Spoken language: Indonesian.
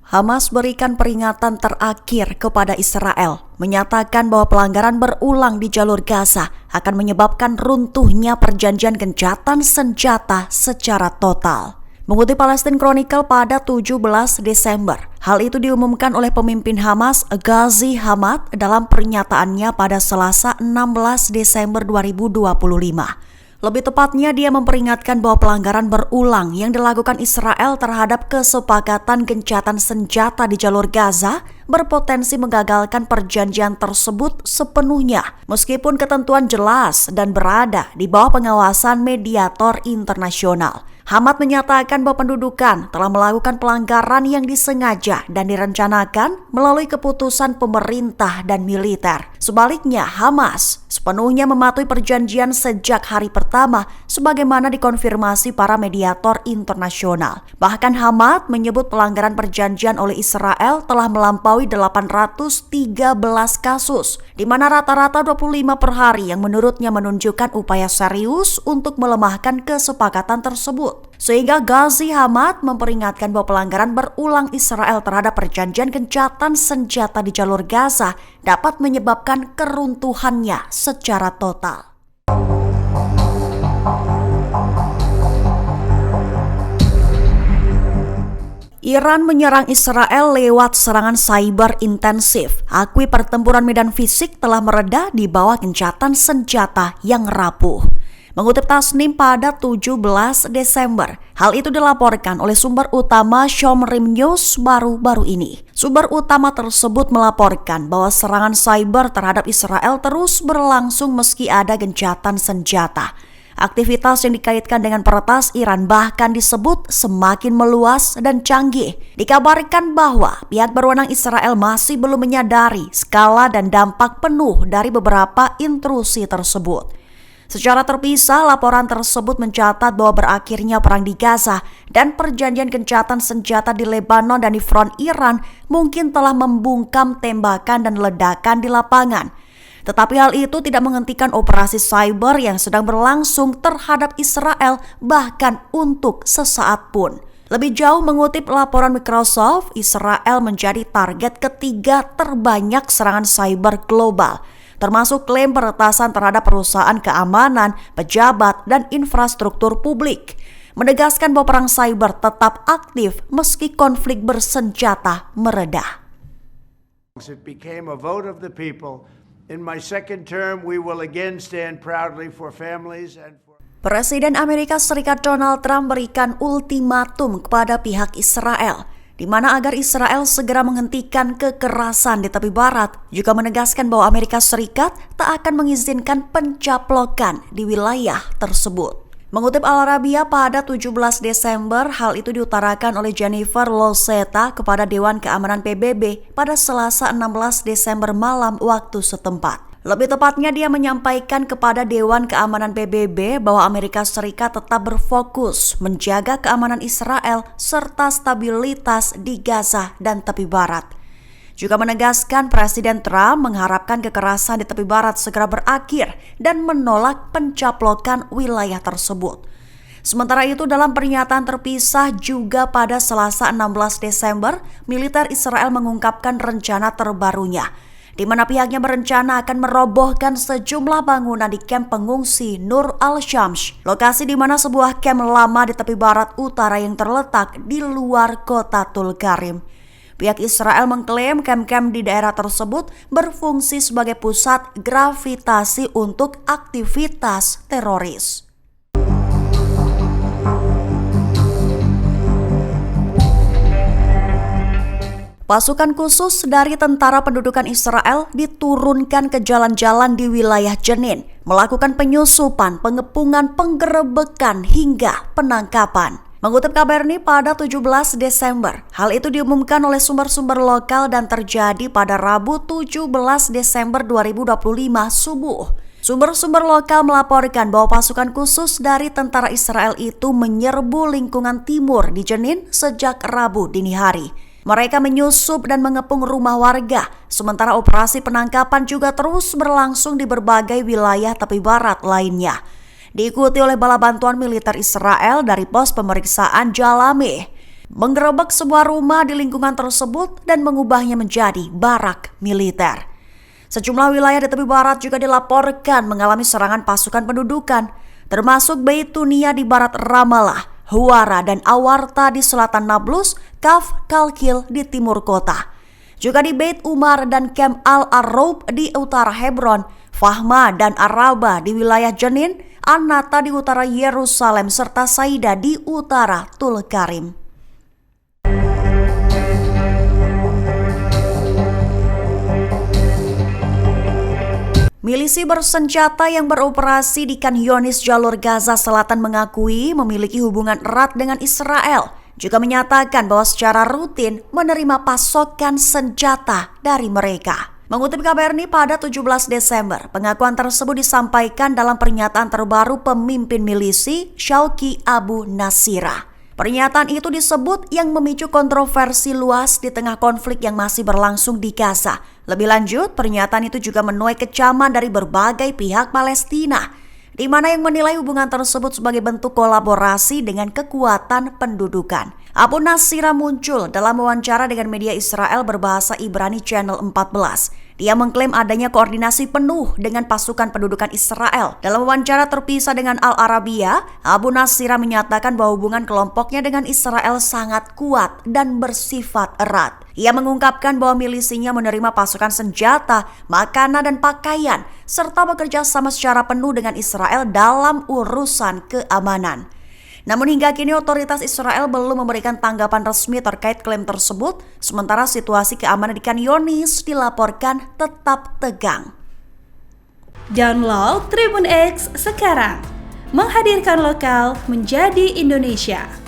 Hamas berikan peringatan terakhir kepada Israel, menyatakan bahwa pelanggaran berulang di jalur Gaza akan menyebabkan runtuhnya perjanjian gencatan senjata secara total. Mengutip Palestine Chronicle pada 17 Desember, hal itu diumumkan oleh pemimpin Hamas Ghazi Hamad dalam pernyataannya pada Selasa 16 Desember 2025. Lebih tepatnya, dia memperingatkan bahwa pelanggaran berulang yang dilakukan Israel terhadap kesepakatan gencatan senjata di jalur Gaza berpotensi menggagalkan perjanjian tersebut sepenuhnya, meskipun ketentuan jelas dan berada di bawah pengawasan mediator internasional. Hamad menyatakan bahwa pendudukan telah melakukan pelanggaran yang disengaja dan direncanakan melalui keputusan pemerintah dan militer. Sebaliknya, Hamas sepenuhnya mematuhi perjanjian sejak hari pertama sebagaimana dikonfirmasi para mediator internasional. Bahkan Hamad menyebut pelanggaran perjanjian oleh Israel telah melampaui 813 kasus, di mana rata-rata 25 per hari yang menurutnya menunjukkan upaya serius untuk melemahkan kesepakatan tersebut. Sehingga Ghazi Hamad memperingatkan bahwa pelanggaran berulang Israel terhadap perjanjian gencatan senjata di jalur Gaza dapat menyebabkan keruntuhannya secara total. Iran menyerang Israel lewat serangan cyber intensif. Akui pertempuran medan fisik telah mereda di bawah gencatan senjata yang rapuh. Mengutip Tasnim pada 17 Desember, hal itu dilaporkan oleh sumber utama Shomrim News baru-baru ini. Sumber utama tersebut melaporkan bahwa serangan cyber terhadap Israel terus berlangsung meski ada gencatan senjata. Aktivitas yang dikaitkan dengan peretas Iran bahkan disebut semakin meluas dan canggih. Dikabarkan bahwa pihak berwenang Israel masih belum menyadari skala dan dampak penuh dari beberapa intrusi tersebut. Secara terpisah, laporan tersebut mencatat bahwa berakhirnya perang di Gaza dan perjanjian gencatan senjata di Lebanon dan di front Iran mungkin telah membungkam tembakan dan ledakan di lapangan. Tetapi hal itu tidak menghentikan operasi cyber yang sedang berlangsung terhadap Israel bahkan untuk sesaat pun. Lebih jauh, mengutip laporan Microsoft, Israel menjadi target ketiga terbanyak serangan cyber global, termasuk klaim peretasan terhadap perusahaan keamanan, pejabat, dan infrastruktur publik. Menegaskan bahwa perang cyber tetap aktif meski konflik bersenjata mereda. It became a vote of the people. In my second term, we will again stand proudly for families and for... Presiden Amerika Serikat Donald Trump berikan ultimatum kepada pihak Israel, di mana agar Israel segera menghentikan kekerasan di tepi barat, juga menegaskan bahwa Amerika Serikat tak akan mengizinkan pencaplokan di wilayah tersebut. Mengutip Al Arabiya pada 17 Desember, hal itu diutarakan oleh Jennifer Loseta kepada Dewan Keamanan PBB pada Selasa 16 Desember malam waktu setempat. Lebih tepatnya, dia menyampaikan kepada Dewan Keamanan PBB bahwa Amerika Serikat tetap berfokus menjaga keamanan Israel serta stabilitas di Gaza dan tepi barat. Juga menegaskan Presiden Trump mengharapkan kekerasan di tepi barat segera berakhir dan menolak pencaplokan wilayah tersebut. Sementara itu, dalam pernyataan terpisah juga pada Selasa 16 Desember, militer Israel mengungkapkan rencana terbarunya, di mana pihaknya berencana akan merobohkan sejumlah bangunan di kamp pengungsi Nur al-Shams, lokasi di mana sebuah kamp lama di tepi barat utara yang terletak di luar kota Tulkarim. Pihak Israel mengklaim kamp-kamp di daerah tersebut berfungsi sebagai pusat gravitasi untuk aktivitas teroris. Pasukan khusus dari tentara pendudukan Israel diturunkan ke jalan-jalan di wilayah Jenin, melakukan penyusupan, pengepungan, penggerebekan hingga penangkapan. Mengutip Kabarni pada 17 Desember, hal itu diumumkan oleh sumber-sumber lokal dan terjadi pada Rabu 17 Desember 2025 subuh. Sumber-sumber lokal melaporkan bahwa pasukan khusus dari tentara Israel itu menyerbu lingkungan timur di Jenin sejak Rabu dini hari. Mereka menyusup dan mengepung rumah warga, sementara operasi penangkapan juga terus berlangsung di berbagai wilayah tepi barat lainnya. Diikuti oleh bala bantuan militer Israel dari pos pemeriksaan Jalameh. menggerebek sebuah rumah di lingkungan tersebut dan mengubahnya menjadi barak militer. Sejumlah wilayah di tepi barat juga dilaporkan mengalami serangan pasukan pendudukan, termasuk Beitunia di barat Ramallah, Huwara dan Awarta di selatan Nablus, Kaf Kalkil di timur kota. Juga di Beit Umar dan Kem Al-Arroub di utara Hebron, Fahma dan Araba di wilayah Jenin, An-Nata di utara Yerusalem, serta Saida di utara Tulkarim. Milisi bersenjata yang beroperasi di Khan Younis, jalur Gaza Selatan mengakui memiliki hubungan erat dengan Israel. Juga menyatakan bahwa secara rutin menerima pasokan senjata dari mereka. Mengutip KBRI pada 17 Desember, pengakuan tersebut disampaikan dalam pernyataan terbaru pemimpin milisi Shauki Abu Nasira. Pernyataan itu disebut yang memicu kontroversi luas di tengah konflik yang masih berlangsung di Gaza. Lebih lanjut, pernyataan itu juga menuai kecaman dari berbagai pihak Palestina, di mana yang menilai hubungan tersebut sebagai bentuk kolaborasi dengan kekuatan pendudukan. Abu Nasira muncul dalam wawancara dengan media Israel berbahasa Ibrani Channel 14. Dia mengklaim adanya koordinasi penuh dengan pasukan pendudukan Israel. Dalam wawancara terpisah dengan Al Arabiya, Abu Nasira menyatakan bahwa hubungan kelompoknya dengan Israel sangat kuat dan bersifat erat. Ia mengungkapkan bahwa milisinya menerima pasukan senjata, makanan dan pakaian, serta bekerja sama secara penuh dengan Israel dalam urusan keamanan. Namun hingga kini otoritas Israel belum memberikan tanggapan resmi terkait klaim tersebut, sementara situasi keamanan di Khan Younis dilaporkan tetap tegang. Download Tribun X sekarang, menghadirkan lokal menjadi Indonesia.